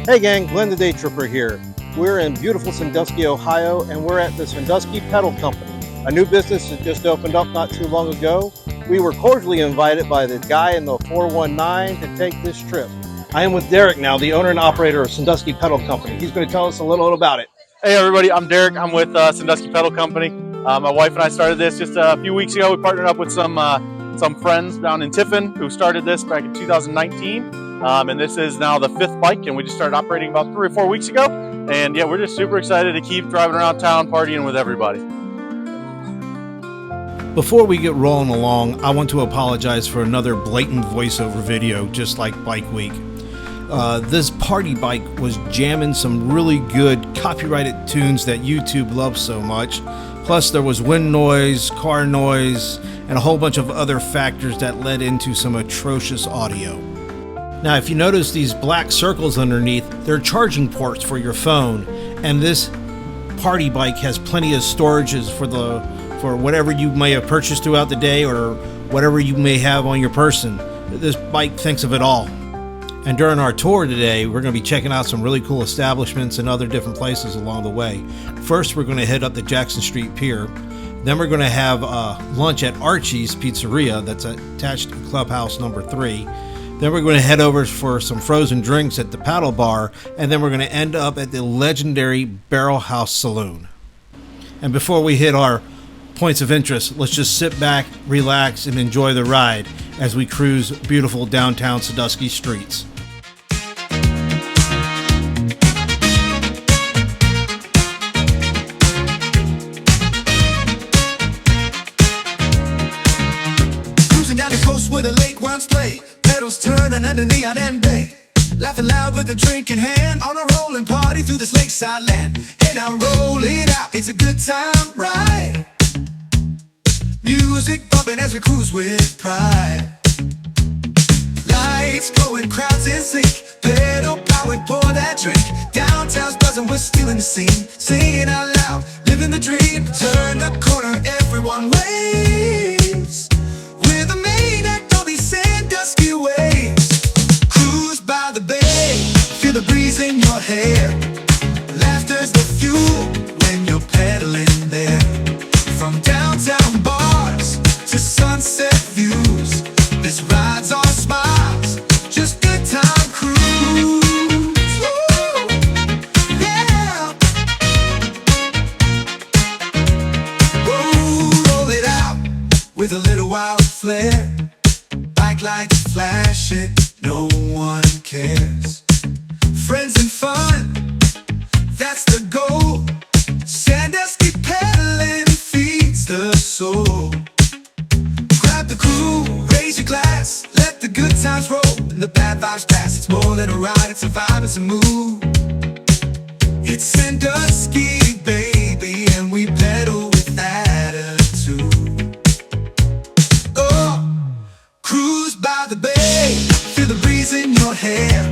Hey gang, Glen the Daytripper here. We're in beautiful Sandusky, Ohio, and we're at the Sandusky Pedal Company, a new business that just opened up not too long ago. We were cordially invited by the guy in the 419 to take this trip. I am with Derek now, the owner and operator of Sandusky Pedal Company. He's going to tell us a little about it. Hey everybody, I'm Derek. I'm with Sandusky Pedal Company. My wife and I started this just a few weeks ago. We partnered up with some friends down in Tiffin who started this back in 2019. And this is now the 5th bike, and we just started operating about 3 or 4 weeks ago. And yeah, we're just super excited to keep driving around town, partying with everybody. Before we get rolling along, I want to apologize for another blatant voiceover video, just like Bike Week. This party bike was jamming some really good copyrighted tunes that YouTube loves so much. Plus there was wind noise, car noise, and a whole bunch of other factors that led into some atrocious audio. Now, if you notice these black circles underneath, they're charging ports for your phone, and this party bike has plenty of storages for whatever you may have purchased throughout the day or whatever you may have on your person. This bike thinks of it all. And during our tour today, we're going to be checking out some really cool establishments and other different places along the way. First, we're going to head up the Jackson Street Pier. Then we're going to have lunch at Archie's Pizzeria that's attached to Clubhouse number 3. Then we're going to head over for some frozen drinks at the Paddle Bar, and then we're going to end up at the legendary Barrel House Saloon. And before we hit our points of interest, let's just sit back, relax, and enjoy the ride as we cruise beautiful downtown Sandusky streets. Cruising down the coast where the lake once played, pedals turning under neon and bay, laughing loud with a drink in hand on a rolling party through this lakeside land. Hey now roll it out, it's a good time ride. Music bumping as we cruise with pride. Lights glowing, crowds in sync, pedal powered, pour that drink. Downtown's buzzing, we're stealing the scene, singing out loud, living the dream. Turn the corner, everyone waves, with the main act on these Sandusky waves. Cruise by the bay, feel the breeze in your hair. Laughter's the fuel when you're pedaling there. From downtown bars to sunset views, this ride's all smiles, just good time cruise. Woo, yeah. Whoa, roll it out with a little wild flair. Bike lights flashing, no one cares. Friends and fun, that's the goal. Sandusky pedaling feeds the soul. Grab the crew, raise your glass, let the good times roll and the bad vibes pass. It's more than a ride, it's a vibe, it's a mood. It's Sandusky, baby, and we pedal with attitude. Oh, cruise by the bay, feel the breeze in your hair.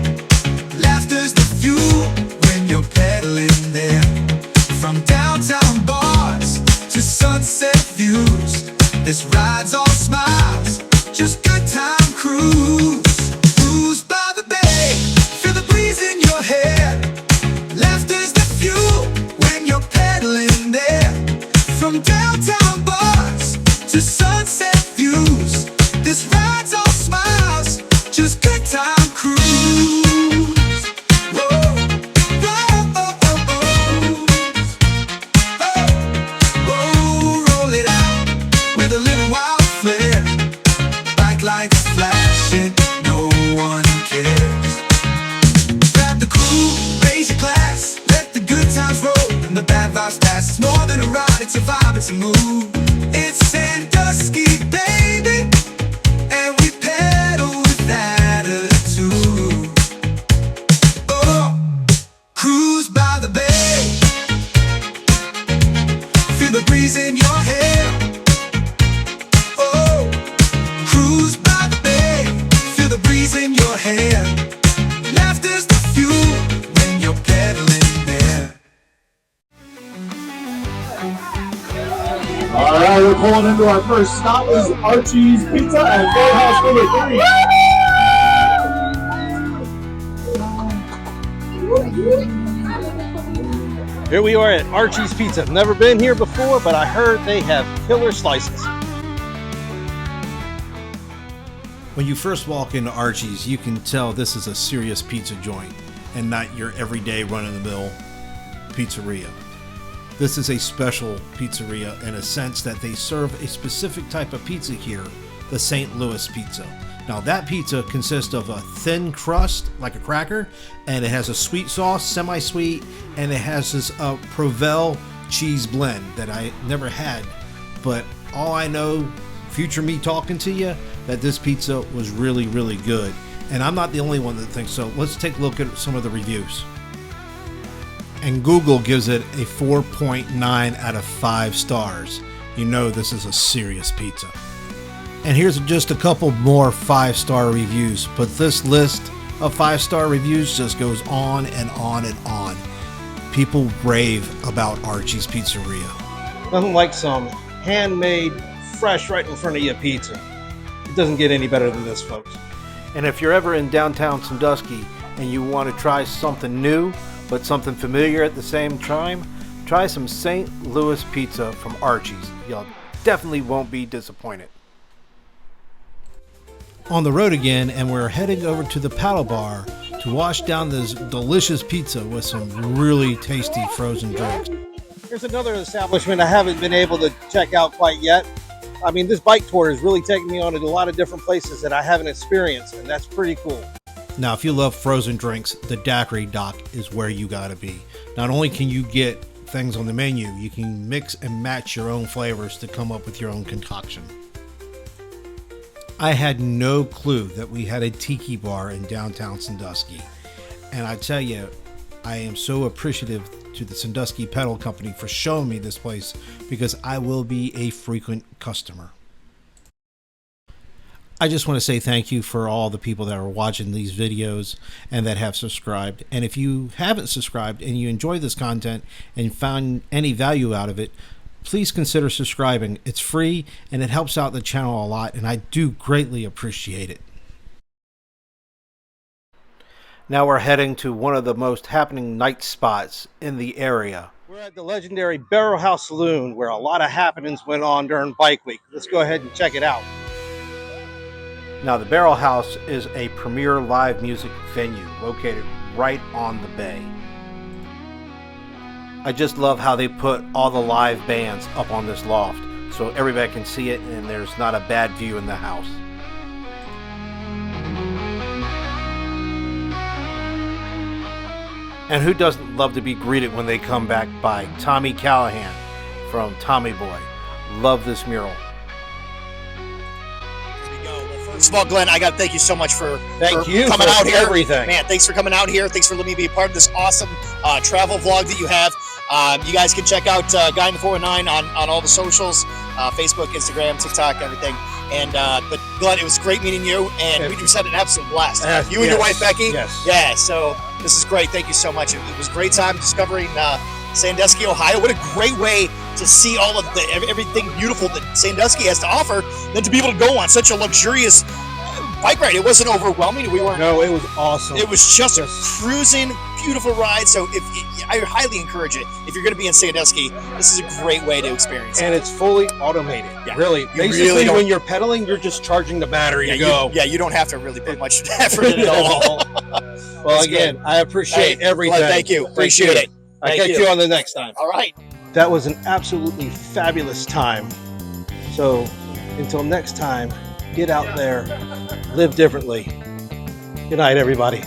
Laughter's the fuel when you're pedaling there. From downtown bars to sunset views, this ride's all smiles, just good time cruise. Cruise by the bay, feel the breeze in your hair. Laughter's the fuel when you're pedaling there. From downtown bars to sunset views, this ride's all smiles, just good time cruise. Lights flashing, no one cares. Grab the crew, raise your glass, let the good times roll and the bad vibes pass. It's more than a ride, it's a vibe, it's a mood. It's Sandusky, baby, and we pedal with attitude. Oh, cruise by the bay, feel the breeze in your hair. Cruise by the bay, feel the breeze in your hair. Laughter's the fuel when you're pedaling there. Alright, we're pulling into our first stop. This is Archie's Pizza at Warehouse number 3. Here we are at Archie's Pizza. I've never been here before, but I heard they have killer slices. When you first walk into Archie's, you can tell this is a serious pizza joint and not your everyday run-of-the-mill pizzeria. This is a special pizzeria in a sense that they serve a specific type of pizza here, the St. Louis pizza. Now that pizza consists of a thin crust, like a cracker, and it has a sweet sauce, semi-sweet, and it has this Provel cheese blend that I never had. But all I know, future me talking to you, that this pizza was really, really good. And I'm not the only one that thinks so. Let's take a look at some of the reviews. And Google gives it a 4.9 out of 5 stars. You know this is a serious pizza. And here's just a couple more 5-star reviews, but this list of 5-star reviews just goes on and on and on. People rave about Archie's Pizzeria. Nothing like some handmade, fresh, right in front of you pizza. It doesn't get any better than this, folks. And if you're ever in downtown Sandusky and you want to try something new, but something familiar at the same time, try some St. Louis pizza from Archie's. Y'all definitely won't be disappointed. On the road again, and we're heading over to the paddle bar to wash down this delicious pizza with some really tasty frozen drinks. Here's another establishment I haven't been able to check out quite yet. I mean, this bike tour is really taking me on to a lot of different places that I haven't experienced, and that's pretty cool. Now, if you love frozen drinks, the daiquiri dock is where you gotta be. Not only can you get things on the menu, you can mix and match your own flavors to come up with your own concoction. I had no clue that we had a tiki bar in downtown Sandusky. And I tell you, I am so appreciative to the Sandusky Pedal Company for showing me this place because I will be a frequent customer. I just want to say thank you for all the people that are watching these videos and that have subscribed. And if you haven't subscribed and you enjoy this content and found any value out of it, please consider subscribing. It's free and it helps out the channel a lot, and I do greatly appreciate it. Now we're heading to one of the most happening night spots in the area. We're at the legendary Barrel House Saloon, where a lot of happenings went on during Bike Week. Let's go ahead and check it out. Now, the Barrel House is a premier live music venue located right on the bay. I just love how they put all the live bands up on this loft so everybody can see it and there's not a bad view in the house. And who doesn't love to be greeted when they come back by Tommy Callahan from Tommy Boy? Love this mural. First of all, Glenn, I got to thank you so much for coming out here. Everything. Man, thanks for coming out here. Thanks for letting me be a part of this awesome travel vlog that you have. You guys can check out Guy in the 419 on all the socials, Facebook, Instagram, TikTok, everything. And but Glenn, it was great meeting you, and we just had an absolute blast. You and your wife, Becky. Yes. Yeah. So this is great. Thank you so much. It was a great time discovering Sandusky, Ohio. What a great way to see all of everything beautiful that Sandusky has to offer, than to be able to go on such a luxurious bike ride. It wasn't overwhelming. No, it was awesome. It was just a cruising, beautiful ride. So I highly encourage it. If you're going to be in Sandusky, this is a great way to experience it. And it's fully automated. Yeah. Really. Basically, really when you're pedaling, you're just charging the battery to go. You don't have to really put much effort in it at all. Well, again, I appreciate everything. Well, thank you. Appreciate it. I'll catch you on the next time. All right. That was an absolutely fabulous time. So until next time, get out there, live differently. Good night, everybody.